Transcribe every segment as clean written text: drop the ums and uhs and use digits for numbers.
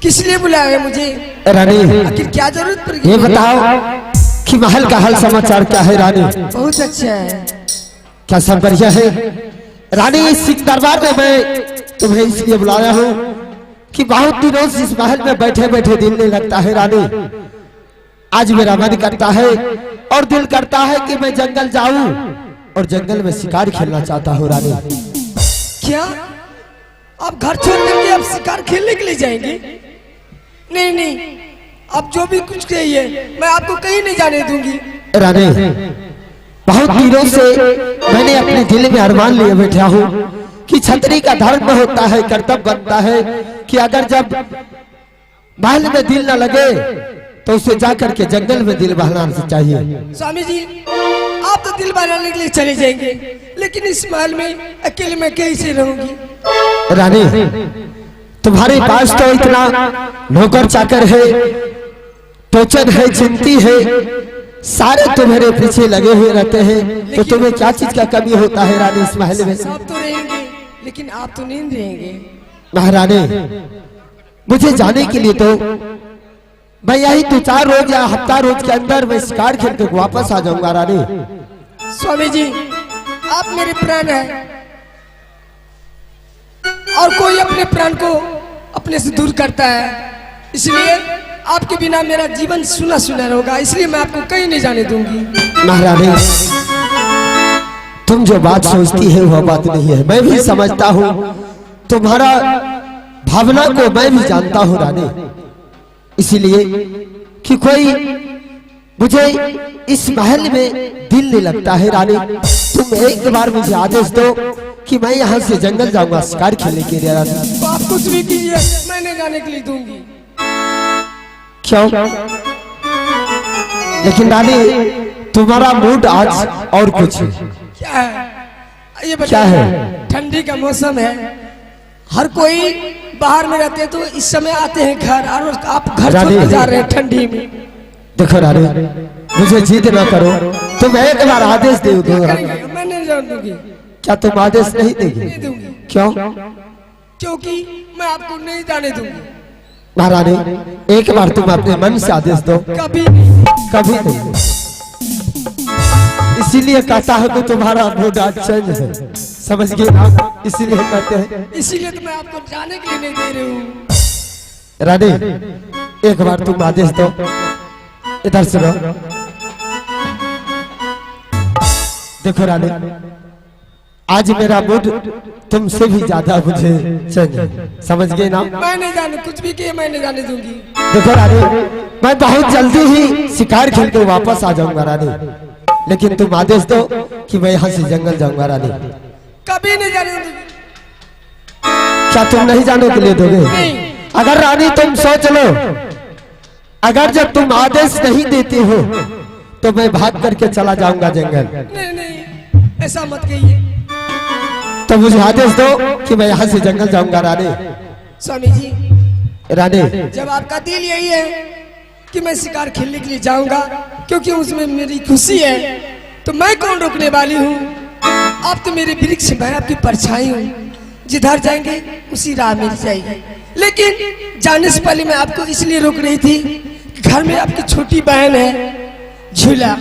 किस लिए बुलाया है मुझे? रानी आखिर क्या जरूरत पड़ गई? ये बताओ कि महल का हाल समाचार क्या है रानी? बहुत अच्छा है। क्या सब बढ़िया है रानी? इस सिख दरबार में मैं तुम्हें इसलिए बुलाया हूँ कि बहुत दिनों से इस महल में बैठे बैठे दिल नहीं लगता है रानी। आज मेरा मन करता है और दिल करता है कि मैं जंगल जाऊं और जंगल में शिकार खेलना चाहता हूँ रानी। क्या आप घर छोड़ करके आप शिकार खेलने के लिए जाएंगे? नहीं नहीं, आप जो भी कुछ कहिए मैं आपको कहीं नहीं जाने दूंगी। रानी बहुत दिनों से मैंने अपने दिल में अरमान लिए बैठा हूँ कि छतरी का धर्म होता है, कर्तव्य बनता है कि अगर जब महल में दिल न लगे तो उसे जाकर के जंगल में दिल बहलाना चाहिए। स्वामी जी, आप तो दिल बहलाने के लिए चले जाएंगे, लेकिन इस महल में अकेले मैं कैसे रहूंगी? रानी तुम्हारे पास तो इतना नौकर चाकर है, टोचन है, चिंती है, सारे तुम्हारे पीछे लगे हुए रहते हैं, तो तुम्हें क्या चीज का कमी होता है रानी इस महल में? सब तो रहेंगे लेकिन आप तो नहीं रहेंगे। महारानी मुझे जाने के लिए तो मैं यही 2-4 रोज या हफ्ता रोज के अंदर मैं शिकार खेल के वापस आ जाऊंगा रानी। स्वामी जी, आप मेरे प्राण हैं और कोई अपने प्राण को अपने से दूर करता है, इसलिए आपके बिना मेरा जीवन सुना सुना होगा, इसलिए मैं आपको कहीं नहीं जाने दूंगी। महारानी तुम जो बात सोचती है वह बात नहीं है, मैं भी समझता हूँ, तुम्हारा भावना को मैं भी जानता हूँ रानी। इसलिए कि कोई मुझे इस महल में दिल नहीं लगता है रानी। तुम एक बार मुझे आदेश दो कि मैं यहाँ से जंगल जाऊंगा शिकार खेलने के लिए रानी। तो आप कुछ भी कीजिए, मैं नहीं जाने के लिए दूंगी। क्यों? लेकिन रानी तुम्हारा मूड आज और कुछ है। क्या है ये क्या है? ठंडी का मौसम है, हर कोई बाहर में रहते हैं, तो इस समय आते हैं घर, और आप घर छोड़ के जा रहे हैं ठंडी में। देखो रानी मुझे जिद ना करो, तुम एक बार आदेश दे दो। मैं नहीं जाने दूंगी। क्या तुम आदेश नहीं देगी? नहीं दूंगी। क्यों? क्योंकि मैं आपको नहीं जाने दूंगी। महारानी एक बार तुम अपने मन से आदेश दो। कभी नहीं। कभी नहीं। इसीलिए कहता हूँ कि तुम्हारा मूड आज चेंज है, समझ गए ना? इसीलिए कहते हैं। इसीलिए तो मैं आपको जाने के लिए नहीं दे रही हूँ। रानी एक बार तुम आदेश दो। इधर सुनो, देखो रानी आज मेरा मूड तुमसे भी ज्यादा मुझे चाहिए, समझ गए ना? मैं नहीं जाने, कुछ भी किए मैं नहीं जाने दूंगी। देखो रानी मैं बहुत जल्दी ही शिकार खेल के वापस आ जाऊंगा रानी, लेकिन तुम आदेश दो कि मैं यहाँ से जंगल जाऊंगा रानी। कभी नहीं जाने दूंगी। क्या तुम नहीं जाने के लिए दोगे? नहीं। अगर रानी तुम सोच लो, अगर जब तुम आदेश नहीं देती हो तो मैं भाग करके चला जाऊंगा जंगल। नहीं नहीं, ऐसा मत कहिए। तो मुझे आदेश दो कि मैं यहाँ से जंगल जाऊंगा रानी। स्वामी जी, रानी जब आपका दिल यही है कि मैं शिकार खेलने के लिए जाऊंगा क्योंकि उसमें मेरी खुशी है, तो मैं कौन रोकने वाली हूँ? आप तो मेरे वृक्ष, मैं आपकी परछाई हूँ, जिधर जाएंगे उसी राह मिल जाएगी। लेकिन जाने से पहले मैं आपको इसलिए रोक रही थी, घर में आपकी छोटी बहन है झूला,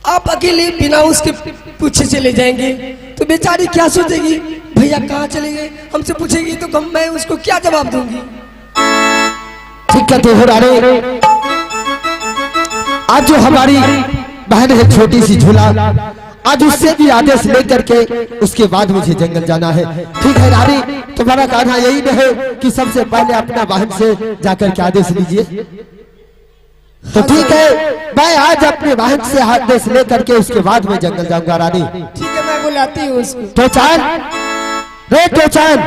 आप अकेले बिना उसके पूछे चले जाएंगे तो बेचारी क्या सोचेगी? भैया कहाँ चले गए, हमसे पूछेगी तो मैं उसको क्या जवाब दूंगी? ठीक है तो रानी आज जो हमारी बहन है छोटी सी झूला, आज उससे भी आदेश लेकर के उसके बाद मुझे जंगल जाना है। ठीक है रानी, तुम्हारा कहना यही नहीं है कि सबसे पहले अपना बहन से जाकर के आदेश लीजिए? तो ठीक है, मैं आज अपने बहन से आदेश लेकर के उसके बाद मैं जंगल जाऊंगा रानी। ठीक है, मैं बुलाती हूँ उसको। टोचान, रे टोचान।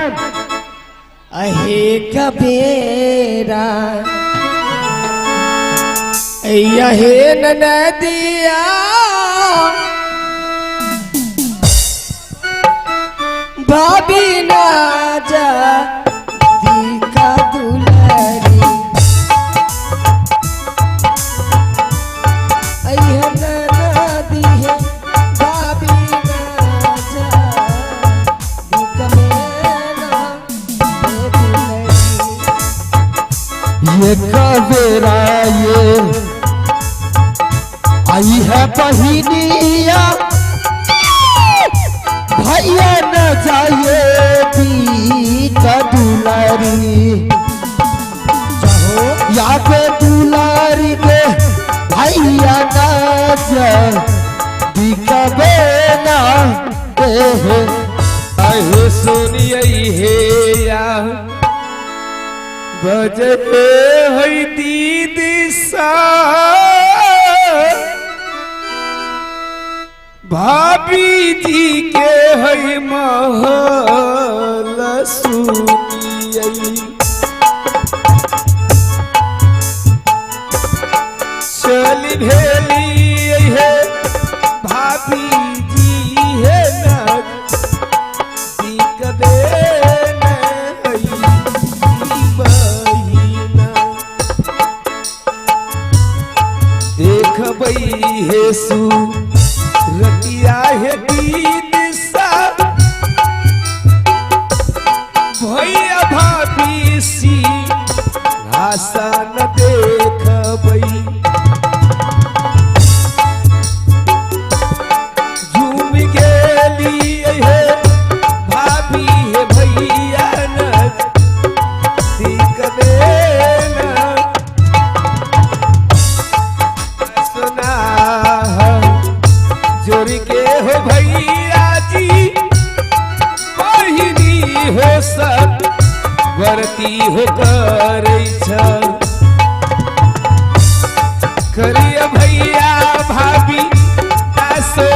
अहे कबीरा यहे नदिया भाभी ना जा का दुलारी, नदी है भाभी ना जा ये कबेरा ये आई है बहिनिया भैया न जाए का दुलारी या पे दुलारी के भैया न जाए कबे ना अहे सुनिए हे या बजे है दीदी सा भाभी जी के है महल सुनिए चली भेली है भाभी जी है ना देख बई हे सु रतिया है दीद सा भैया भाभी सी आशा न देख बई झूम गेली है भाभी है भैया न दिख देना सुना जोड़ के हो भैया जी बहिनी हो सब वर्ती हो कर करिए भैया भाभी आसो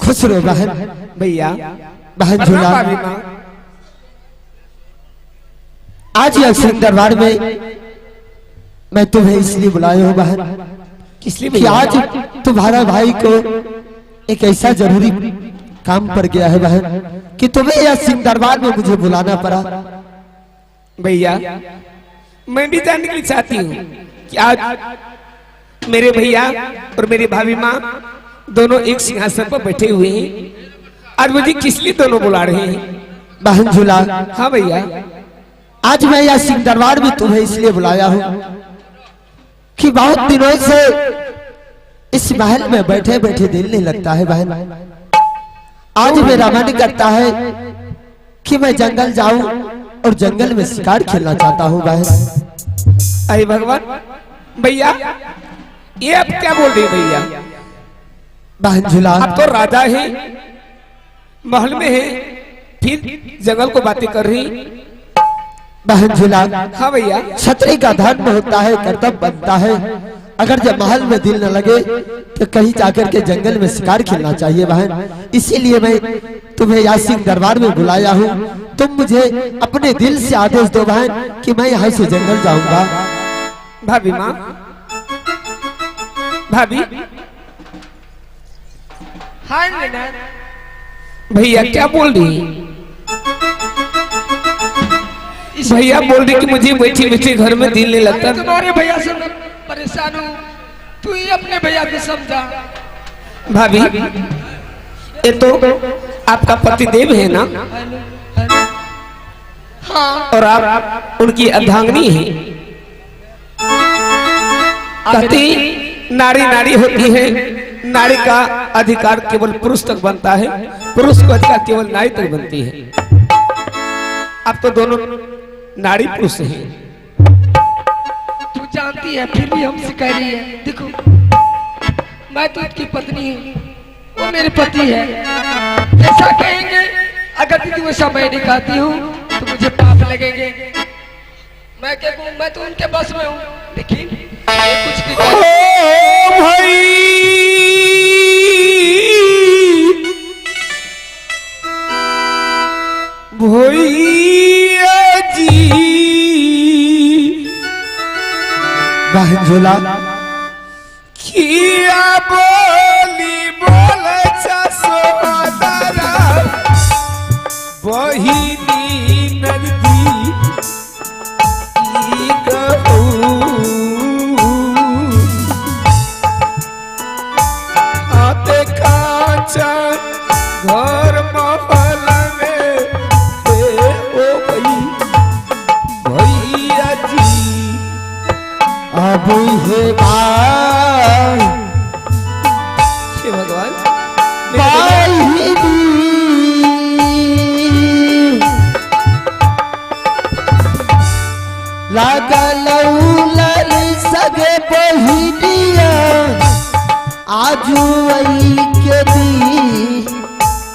खुश रहो बहन भैया बहन झूला आज यह सिंह दरबार में मैं तुम्हें इसलिए बुलाया हूँ बहन किस लिए कि आज तुम्हारा भाई को एक ऐसा जरूरी काम पर गया है बहन कि तुम्हें यह सिंह दरबार में मुझे बुलाना पड़ा भैया मैं भी जानने के लिए चाहती हूँ कि आज मेरे भैया और मेरी भाभी माँ दोनों एक सिंहासन पर बैठे हुए हैं। आज मुझे किस लिए दोनों बुला रहे हैं बहन झूला हाँ भैया आज मैं यह सिंह दरबार में तुम्हें इसलिए बुलाया हूँ कि बहुत दिनों से इस महल में बैठे बैठे दिल नहीं लगता है बहन। आज मेरा मन करता है कि मैं जंगल जाऊं और जंगल में शिकार खेलना चाहता हूँ बहन। अरे भगवान भैया ये आप क्या बोल रहे हैं भैया बहन झूला आप तो राजा हैं महल में है फिर जंगल को बातें कर रही बहन झूला हाँ भैया छतरी का धर्म होता है कर्तव्य बनता है अगर जब महल में दिल न लगे तो कहीं जाकर के जंगल में शिकार खेलना चाहिए बहन। इसीलिए मैं तुम्हें यहाँ सिंह दरबार में बुलाया हूँ। तुम मुझे अपने दिल से आदेश दो बहन कि मैं यहाँ से जंगल जाऊंगा। भाभी माँ भाभी हाँ नैना भैया क्या बोल रही भैया बोल रही कि मुझे बैठी बैठी घर में दिल नहीं लगता। तुम्हारे भैया से मैं परेशान हूँ तू ही अपने भैया को समझा। भाभी ये तो आपका पति देव है ना हाँ और आप उनकी अर्धांगिनी है। कहती नारी नारी होती है नारी का अधिकार केवल पुरुष तक बनता है पुरुष का अधिकार केवल नारी तक बनती है। आप तो दोनों नारी पुरुष हैं। तू जानती है फिर भी हमसे कह रही है देखो मैं तो उसकी पत्नी हूँ वो मेरे पति है। ऐसा कहेंगे अगर दीदी वैसा मैं दिखाती हूँ तो मुझे पाप लगेंगे। मैं क्या कहूँ मैं तो उनके बस में हूँ लेकिन ये कुछ भी भैया जी बहन झूला किया बोली बोल सोदरा बहिनी नदी आते काचा घर महल आजू आई के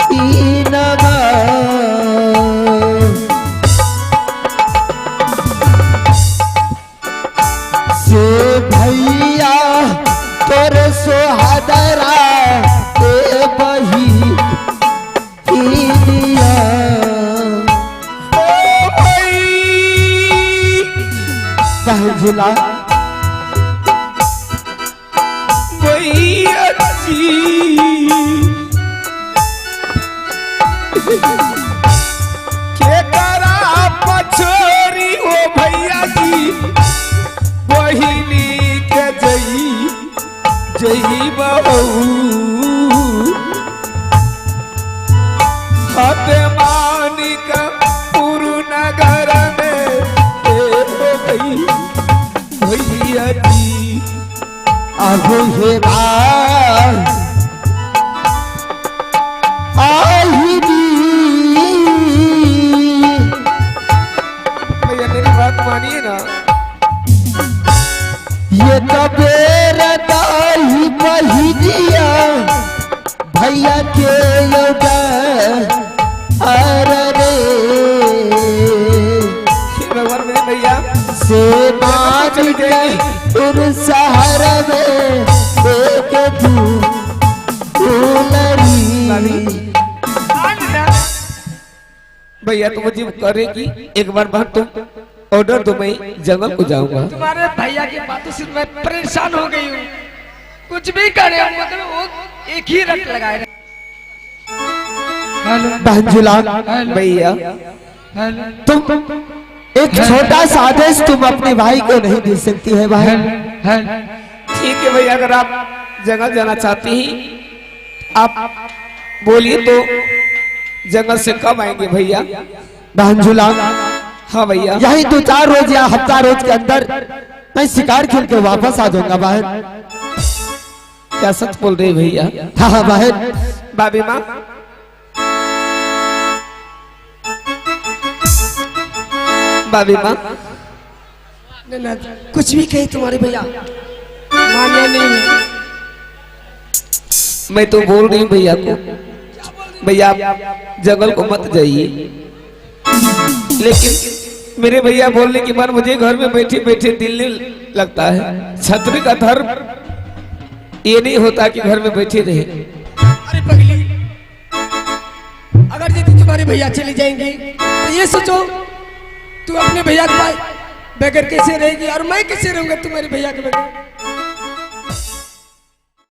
दीनवा से भैया तोर सोहदरा ए बही दिया झूला भैया जी के करा पछोरी हो भैया जी बहिनी के जई बहू हत मानिक पुरु नगर में भैया जी अब हे बार आई भैया मेरी बात मानिए ना ये कबेर दाही बही दिया भैया के योगा अरे भगवान मेरे भैया से नाच गई उन सहारा में एक भैया तुम मुझे करेगी एक बार बात तुम ऑर्डर दो मैं जंगल को जाऊंगा। तुम्हारे भैया की बातों से मैं परेशान हो गई हूँ। कुछ भी करे मतलब वो एक ही रट लगाए बहनजुला भैया तुम एक छोटा सा आदेश तुम अपने भाई को नहीं दे सकती है भाई। ठीक है भैया अगर आप जंगल जाना चाहती हैं आप बोलिए तो जंगल से कब आएंगे भैया? बहनजुला हाँ भैया यही 2-4 रोज या हफ्ता रोज के अंदर मैं शिकार खेल के वापस आ जाऊंगा बहन। क्या सच बोल रहे भैया? हाँ हाँ बहन। बाबी माँ बाबी माँ कुछ भी कहे तुम्हारे भैया मानना नहीं है। मैं तो बोल रही हूँ भैया को भैया आप जंगल को मत जाइए लेकिन मेरे भैया बोलने के बाद मुझे घर में बैठे बैठे दिल नहीं लगता है। छतरी का धर्म ये नहीं होता कि घर में बैठे रहे। अरे पगली अगर यदि तुम्हारे भैया चले जाएंगे तो ये सोचो तू अपने भैया के बगैर कैसे रहेगी और मैं कैसे रहूंगा तुम्हारे भैया के बगैर।